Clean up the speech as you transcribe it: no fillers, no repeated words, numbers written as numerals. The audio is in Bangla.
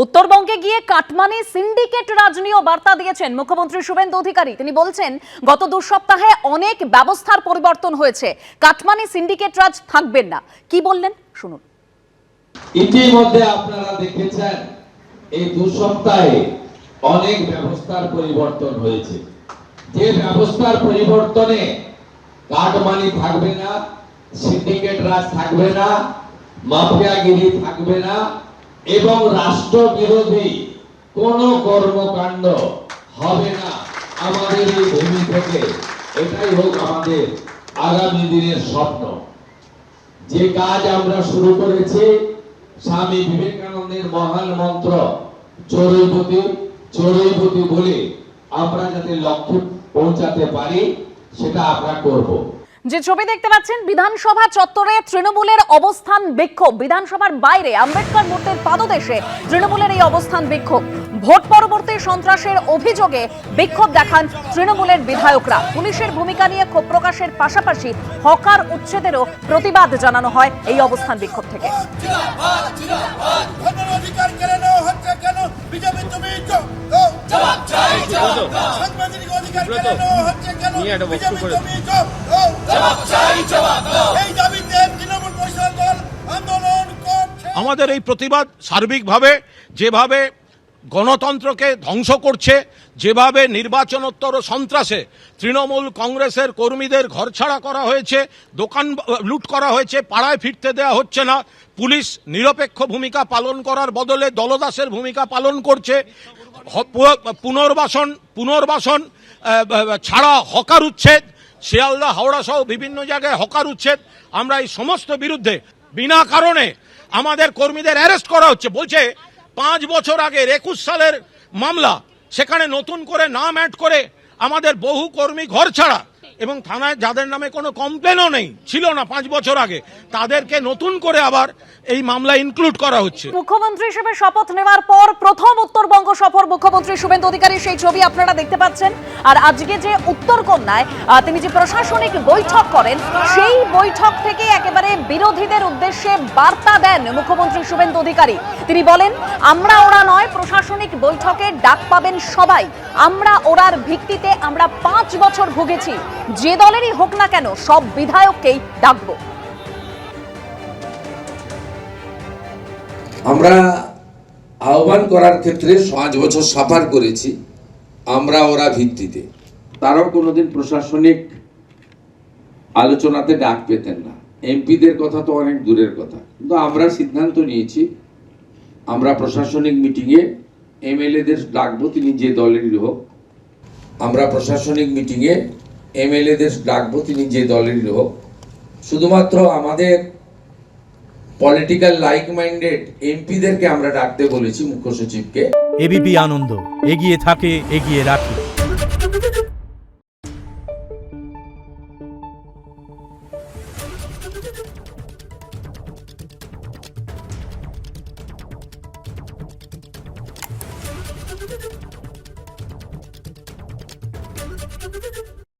উত্তরবঙ্গে গিয়ে কাটমানি সিন্ডিকেট রাজ নিয়েও বার্তা দিয়েছেন মুখ্যমন্ত্রী শুভেন্দু অধিকারী। তিনি বলছেন, গত 2 সপ্তাহে অনেক ব্যবস্থার পরিবর্তন হয়েছে, কাটমানি সিন্ডিকেট রাজ থাকবেন না। কি বললেন শুনুন। ইতিমধ্যে আপনারা দেখেছেন এই 2 সপ্তাহে অনেক ব্যবস্থার পরিবর্তন হয়েছে। যে ব্যবস্থার পরিবর্তনে কাটমানি থাকবে না, সিন্ডিকেট রাজ থাকবে না, মাফিয়াগিরি থাকবে না এবং রাষ্ট্রবিরোধী কোন কর্মকাণ্ড হবে না আমাদের এই ভূমি থেকে। এটাই হোক আমাদের আগামী দিনের স্বপ্ন। যে কাজ আমরা শুরু করেছি, স্বামী বিবেকানন্দের মহান মন্ত্র চড়ুইপতি চড়ুইপতি বলে আমরা যাতে লক্ষ্যে পৌঁছাতে পারি, সেটা আমরা করব। যে ছবি দেখতে পাচ্ছেন, বিধানসভা চত্বরে তৃণমূলের অবস্থান বিক্ষোভ। বিধানসভার বাইরে আম্বেদকর মূর্তির পাদদেশে তৃণমূলের এই অবস্থান বিক্ষোভ। ভোট পরবর্তী সন্ত্রাসের অভিযোগে বিক্ষোভ দেখান তৃণমূলের বিধায়করা। পুলিশের ভূমিকা নিয়ে ক্ষোভ প্রকাশের পাশাপাশি হকার উচ্ছেদেরও প্রতিবাদ জানানো হয় এই অবস্থান বিক্ষোভ থেকে। আমাদের এই প্রতিবাদ সার্বিকভাবে যেভাবে গণতন্ত্রকে ধ্বংস করছে, যেভাবে নির্বাচনোত্তর সন্ত্রাসে তৃণমূল কংগ্রেসের কর্মীদের ঘরছাড়া করা হয়েছে, দোকান লুট করা হয়েছে, পাড়ায় ফিরতে দেওয়া হচ্ছে না, পুলিশ নিরপেক্ষ ভূমিকা পালন করার বদলে দলদাসের ভূমিকা পালন করছে, পুনর্বাসন ছাড়া হকার উচ্ছেদ, শিয়ালদা হাওড়া সহ বিভিন্ন জায়গায় হকার উচ্ছেদ, আমরা এই সমস্ত বিরুদ্ধে বিনা কারণে আমাদের কর্মীদের অ্যারেস্ট করা হচ্ছে। বলছে 5 বছর আগের 21 সালের মামলা, সেখানে নতুন করে নাম অ্যাড করে আমাদের বহু কর্মী ঘর ছাড়া, এবং থানায় যাদের নামে কোনো কমপ্লেনও নেই, ছিল না 5 বছর আগে, তাদেরকে নতুন করে আবার এই মামলা ইনক্লুড করা হচ্ছে। মুখ্যমন্ত্রী হিসেবে শপথ নেওয়ার পর প্রথম উত্তরবঙ্গ সফর মুখ্যমন্ত্রী শুভেন্দু অধিকারী, সেই ছবি আপনারা দেখতে পাচ্ছেন। আর আজকে যে উত্তরকন্যায় তিনি যে প্রশাসনিক বৈঠক করেন, সেই বৈঠক থেকে একেবারে বিরোধীদের উদ্দেশ্যে বার্তা দেন মুখ্যমন্ত্রী শুভেন্দু অধিকারী। তিনি বলেন, আমরা ওরা নয়, প্রশাসনিক বৈঠকে ডাক পাবেন সবাই। আমরা ওরার ভিত্তিতে আমরা 5 বছর ভুগেছি, যে দলেরই হোক না কেন সব বিধায়ককেই ডাকবো। আমরা আহ্বান করার ক্ষেত্রে 5 বছর সাফার করেছি, আমরা ওরা ভিত্তিতে। তারাও কোনোদিন প্রশাসনিক আলোচনাতে ডাক পেতেন না, এমপিদের কথা তো অনেক দূরের কথা। কিন্তু আমরা সিদ্ধান্ত নিয়েছি, আমরা প্রশাসনিক মিটিংয়ে এমএলএদের ডাকবো, তিনি যে দলেরই হোক। আমরা প্রশাসনিক মিটিংয়ে এমএলএদের ডাকবো, তিনি যে দলেরই হোক। শুধুমাত্র আমাদের পলিটিক্যাল লাইক মাইন্ডেড এমপিদেরকে আমরা ডাকতে বলেছি, মুখ্য সচিবকে। এবিপি আনন্দ, এগিয়ে থাকে, এগিয়ে রাখে।